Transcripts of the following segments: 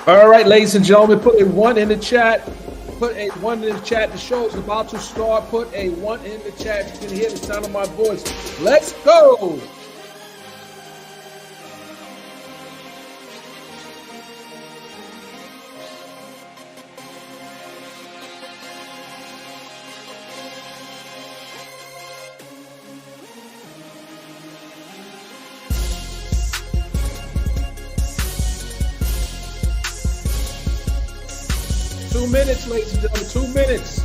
All right, ladies and gentlemen, put a 1 in the chat. Put a 1 in the chat. The show is about to start. Put a 1 in the chat. You can hear the sound of my voice. Let's go. Two minutes, ladies and gentlemen, 2 minutes.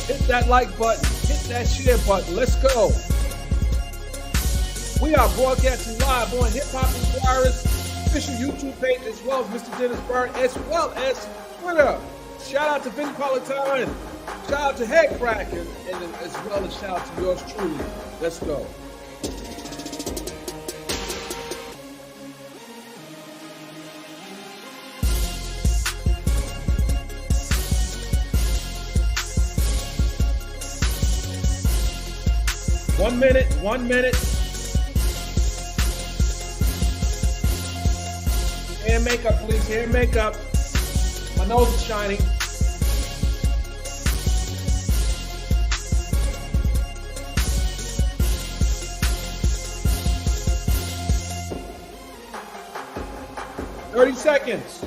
Hit that like button, hit that share button. Let's go. We are broadcasting live on Hip Hop Inquirer's official YouTube page, as well as Mr. Dennis Byron, as well as Twitter. Shout out to Vinnie Politan. Shout out to Head Crack, and as well as shout out to yours truly. Let's go. One minute, 1 minute. Hair and makeup, please. Hair and makeup. My nose is shining. Seconds.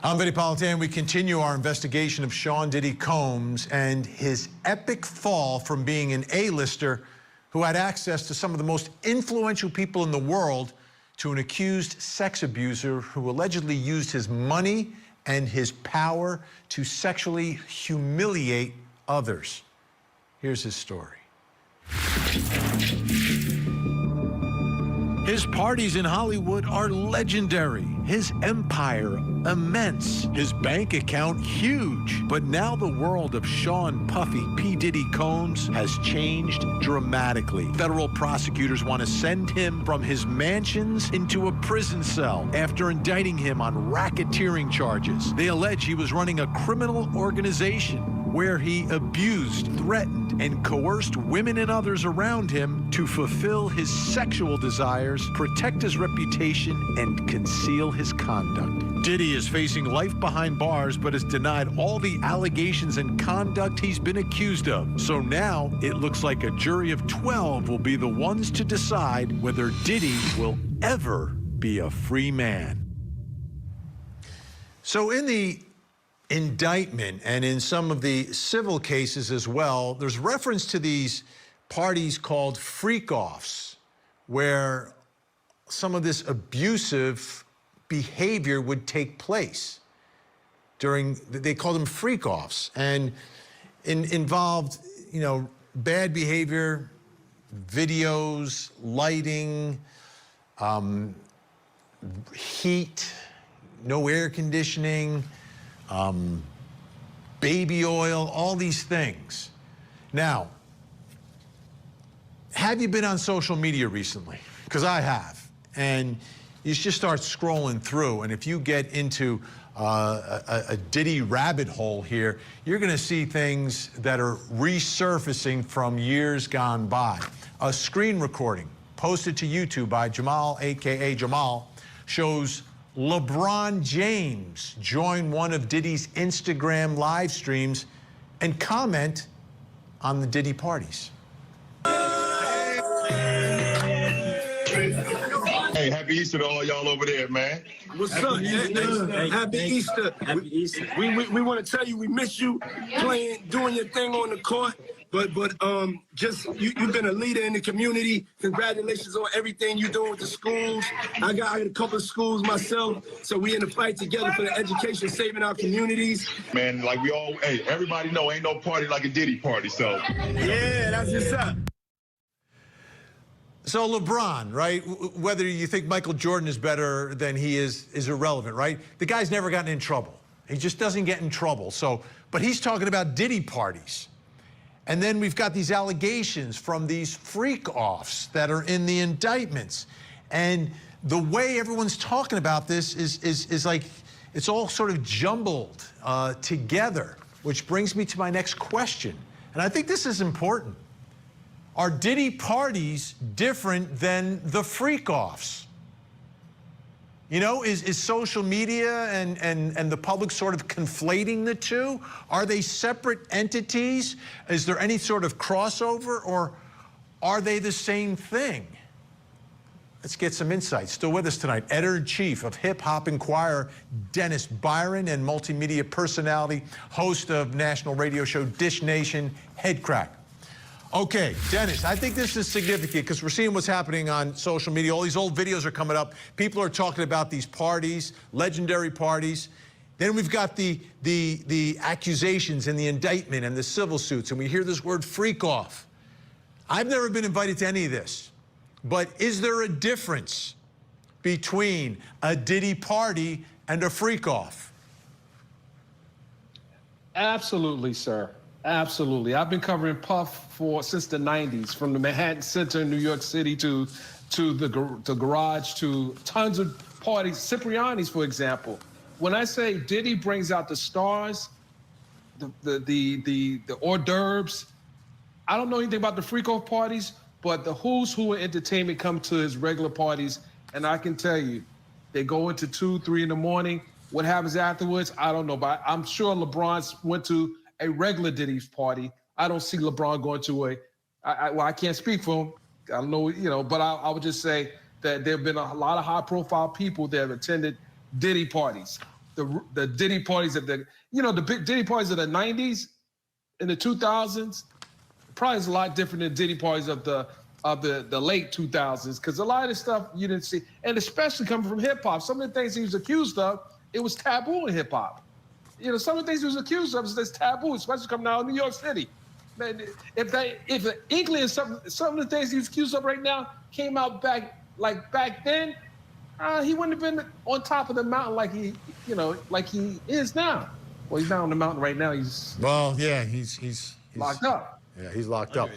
I'm Vinnie Politan. We continue our investigation of Sean Diddy Combs and his epic fall from being an A-lister who had access to some of the most influential people in the world to an accused sex abuser who allegedly used his money and his power to sexually humiliate others. Here's his story. His parties in Hollywood are legendary. His empire immense. His bank account huge. But now the world of Sean Puffy P. Diddy Combs has changed dramatically. Federal prosecutors want to send him from his mansions into a prison cell after indicting him on racketeering charges. They allege he was running a criminal organization where he abused, threatened, and coerced women and others around him to fulfill his sexual desires, protect his reputation, and conceal his conduct. Diddy is facing life behind bars, but has denied all the allegations and conduct he's been accused of. So now it looks like a jury of 12 will be the ones to decide whether Diddy will ever be a free man. So in the indictment and in some of the civil cases as well, there's reference to these parties called freak-offs, where some of this abusive behavior would take place during, they call them freak-offs, and involved, you know, bad behavior, videos, lighting, heat, no air conditioning, baby oil, all these things. Now, have you been on social media recently? Because I have. And you just start scrolling through, and if you get into a Diddy rabbit hole here, you're gonna see things that are resurfacing from years gone by. A screen recording posted to YouTube by Jamal, AKA Jamal, shows LeBron James joined one of Diddy's Instagram live streams and comment on the Diddy parties. Hey, happy Easter to all y'all over there, man. What's up? Happy Easter. Happy Easter. We want to tell you we miss you playing, doing your thing on the court. But just you've been a leader in the community. Congratulations on everything you're doing with the schools. I got a couple of schools myself, so we in the fight together for the education, saving our communities. Man, like everybody know ain't no party like a Diddy party, so. Yeah, that's what's up. So LeBron, right, whether you think Michael Jordan is better than he is irrelevant, right? The guy's never gotten in trouble. He just doesn't get in trouble. So, but he's talking about Diddy parties. And then we've got these allegations from these freak-offs that are in the indictments. And the way everyone's talking about this is like it's all sort of jumbled together, which brings me to my next question. And I think this is important. Are Diddy parties different than the freak-offs? You know, is social media and the public sort of conflating the two? Are they separate entities? Is there any sort of crossover, or are they the same thing? Let's get some insight. Still with us tonight, editor-in-chief of Hip Hop Inquirer, Dennis Byron, and multimedia personality, host of national radio show Dish Nation, Head Crack. Okay, Dennis, I think this is significant because we're seeing what's happening on social media. All these old videos are coming up. People are talking about these parties, legendary parties. Then we've got the accusations and the indictment and the civil suits, and we hear this word freak off. I've never been invited to any of this, but is there a difference between a Diddy party and a freak off? Absolutely, sir. Absolutely. I've been covering Puff since the 90s, from the Manhattan Center in New York City to the garage to tons of parties, Cipriani's, for example. When I say Diddy brings out the stars, the hors d'oeuvres, I don't know anything about the freak-off parties, but the who's who in entertainment come to his regular parties, and I can tell you, they go into 2, 3 in the morning. What happens afterwards, I don't know, but I'm sure LeBron went to a regular Diddy's party. I don't see LeBron going to I can't speak for him. I don't know, you know, but I would just say that there have been a lot of high-profile people that have attended Diddy parties. The Diddy parties of the big Diddy parties of the 90s and the 2000s, probably is a lot different than Diddy parties of the late 2000s, because a lot of the stuff you didn't see, and especially coming from hip-hop, some of the things he was accused of, it was taboo in hip-hop. You know, some of the things he was accused of is taboo, especially coming out of New York City. Man, if an inkling of some of the things he's accused of right now came out back then, he wouldn't have been on top of the mountain like he is now. Well, he's not on the mountain right now. He's Locked up. Yeah, he's locked up.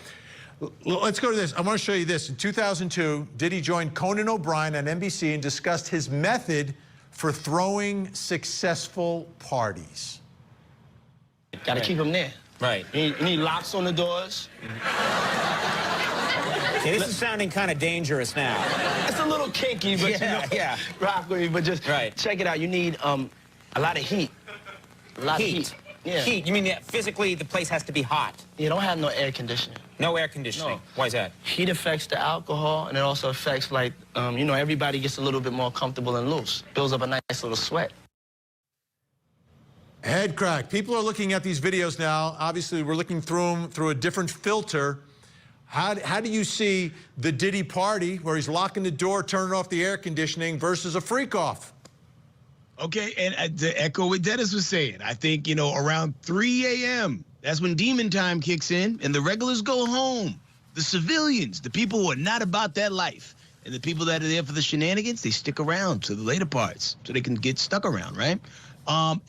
Let's go to this. I want to show you this. In 2002, Diddy joined Conan O'Brien on NBC and discussed his method for throwing successful parties. Got to keep them there. Right. You need locks on the doors. Yeah, this is sounding kind of dangerous now. It's a little kinky, but yeah. Rock with me, but just check it out. You need a lot of heat. A lot of heat. Yeah. Heat? You mean that physically the place has to be hot? You don't have no air conditioning. No air conditioning? No. Why is that? Heat affects the alcohol, and it also affects, like, everybody gets a little bit more comfortable and loose. Builds up a nice little sweat. Head crack. People are looking at these videos now. Obviously, we're looking through them through a different filter. How do you see the Diddy party where he's locking the door, turning off the air conditioning, versus a freak-off? Okay, and to echo what Dennis was saying, I think, around 3 a.m., that's when demon time kicks in, and the regulars go home. The civilians, the people who are not about that life, and the people that are there for the shenanigans, they stick around to the later parts so they can get stuck around, right?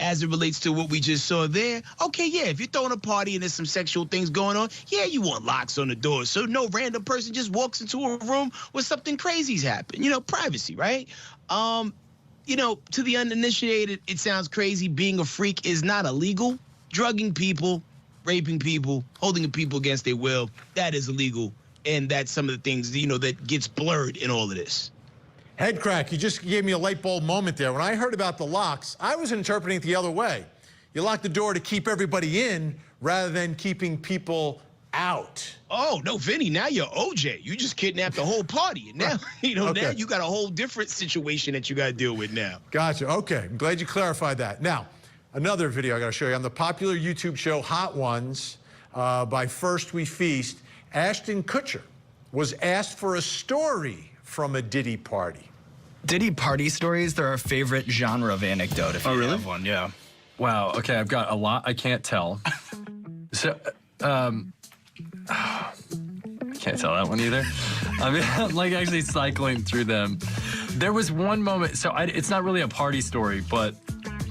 As it relates to what we just saw there, okay, yeah, if you're throwing a party and there's some sexual things going on, yeah, you want locks on the doors so no random person just walks into a room where something crazy's happened. Privacy, right? To the uninitiated, it sounds crazy. Being a freak is not illegal. Drugging people, raping people, holding people against their will, that is illegal. And that's some of the things, that gets blurred in all of this. Head crack, you just gave me a light bulb moment there. When I heard about the locks, I was interpreting it the other way. You lock the door to keep everybody in rather than keeping people out. Oh, no, Vinny, now you're OJ. You just kidnapped the whole party. And now, now you got a whole different situation that you got to deal with now. Gotcha. Okay. I'm glad you clarified that. Now, another video I got to show you on the popular YouTube show Hot Ones by First We Feast. Ashton Kutcher was asked for a story from a Diddy party. Diddy party stories, they're our favorite genre of anecdote, if you have one, yeah. Wow, okay, I've got a lot I can't tell. So, I can't tell that one either. I mean, I'm like actually cycling through them. There was one moment, so it's not really a party story, but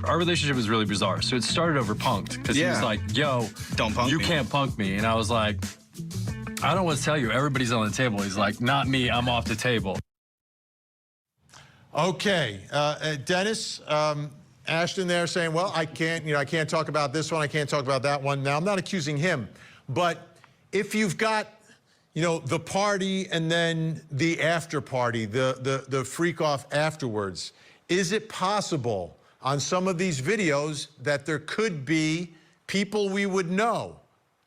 our relationship was really bizarre. So it started over punked, because he was like, yo, don't punk you me. can't punk me. And I was like, I don't want to tell you, everybody's on the table. He's like, not me, I'm off the table. Okay, Dennis, Ashton there saying, well, I can't talk about this one, I can't talk about that one. Now, I'm not accusing him, but if you've got, the party and then the after party, the freak off afterwards, is it possible on some of these videos that there could be people we would know,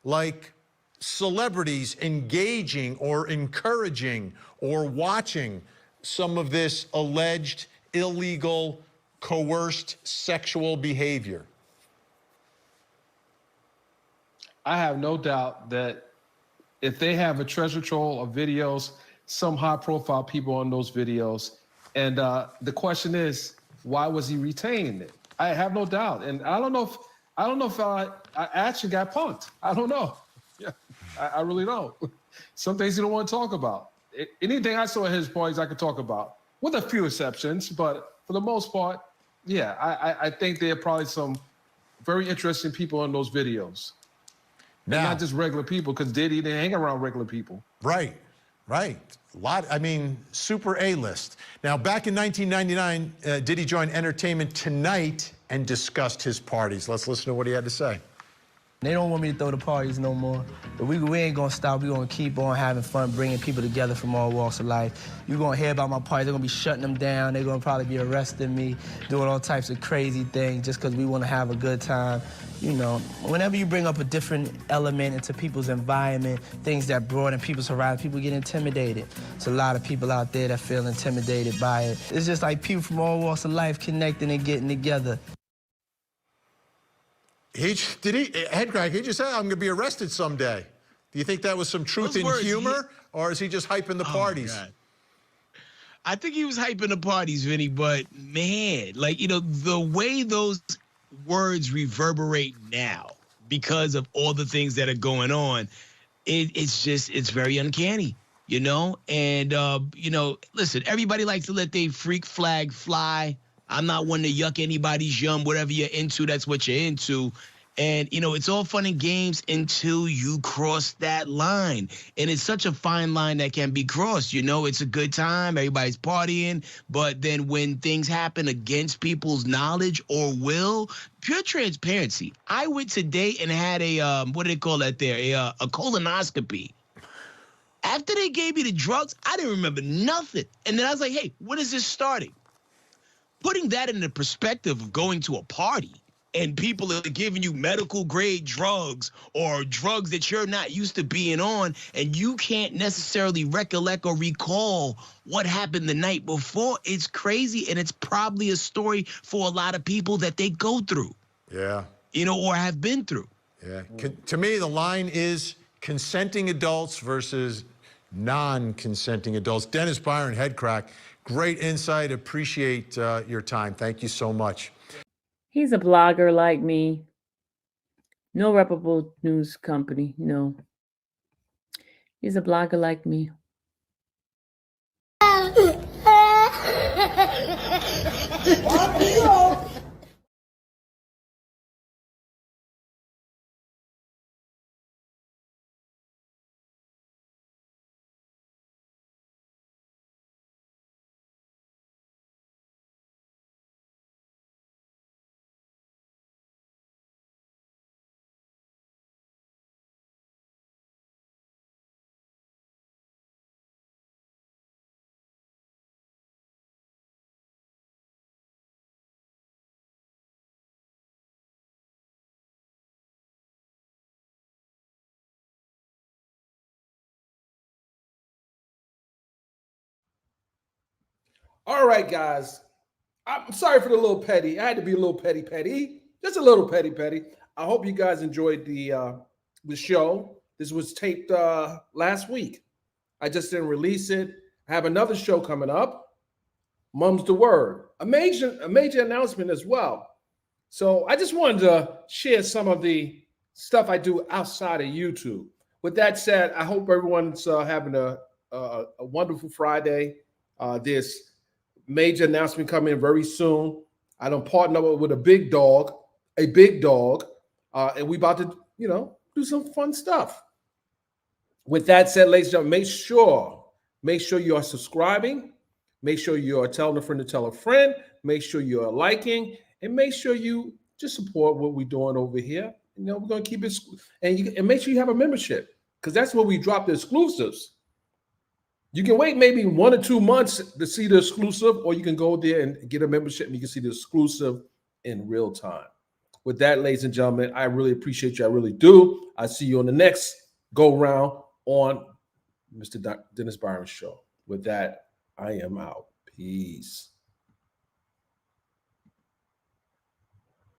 like celebrities engaging or encouraging or watching some of this alleged illegal, coerced sexual behavior? I have no doubt that if they have a treasure trove of videos, some high-profile people on those videos, and the question is, why was he retaining it? I have no doubt, and I don't know if I actually got punked. I don't know. Yeah, I really don't. Some things you don't want to talk about. Anything I saw at his parties, I could talk about, with a few exceptions, but for the most part, yeah, I think there are probably some very interesting people in those videos. Now, and not just regular people, because Diddy didn't hang around regular people. Right. Super A-list. Now, back in 1999, Diddy joined Entertainment Tonight and discussed his parties. Let's listen to what he had to say. They don't want me to throw the parties no more, but we ain't gonna stop. We gonna keep on having fun, bringing people together from all walks of life. You're gonna hear about my parties. They're gonna be shutting them down. They're gonna probably be arresting me, doing all types of crazy things just because we wanna have a good time. Whenever you bring up a different element into people's environment, things that broaden people's horizon, people get intimidated. There's a lot of people out there that feel intimidated by it. It's just like people from all walks of life connecting and getting together. Head crack, he just said, I'm going to be arrested someday. Do you think that was some truth in humor, or is he just hyping the parties? God. I think he was hyping the parties, Vinny, but man, the way those words reverberate now because of all the things that are going on, it's very uncanny, And, listen, everybody likes to let their freak flag fly. I'm not one to yuck anybody's yum. Whatever you're into, that's what you're into. And, it's all fun and games until you cross that line. And it's such a fine line that can be crossed. It's a good time. Everybody's partying. But then when things happen against people's knowledge or will, pure transparency. I went today and had a, what do they call that there? A colonoscopy. After they gave me the drugs, I didn't remember nothing. And then I was like, hey, when is this starting? Putting that in the perspective of going to a party and people are giving you medical grade drugs or drugs that you're not used to being on, and you can't necessarily recollect or recall what happened the night before, it's crazy, and it's probably a story for a lot of people that they go through. Yeah. Or have been through. Yeah. To me, the line is consenting adults versus non-consenting adults. Dennis Byron, Head Crack. Great insight. Appreciate your time. Thank you so much. He's a blogger like me. No reputable news company, no. He's a blogger like me. All right, guys. I'm sorry for the little petty. I had to be a little petty. Just a little petty. I hope you guys enjoyed the show. This was taped last week. I just didn't release it. I have another show coming up. Mum's the Word. A major announcement as well. So I just wanted to share some of the stuff I do outside of YouTube. With that said, I hope everyone's having a wonderful Friday. There's major announcement coming very soon. I don't partner up with a big dog, and we about to, do some fun stuff. With that said, ladies and gentlemen, make sure you are subscribing. Make sure you are telling a friend to tell a friend. Make sure you are liking, and make sure you just support what we're doing over here. We're going to keep it, and make sure you have a membership, because that's where we drop the exclusives. You can wait maybe 1 or 2 months to see the exclusive, or you can go there and get a membership and you can see the exclusive in real time. With that, ladies and gentlemen, I really appreciate you. I really do. I'll see you on the next go round on Mr. Dennis Byron Show. With that, I am out. Peace.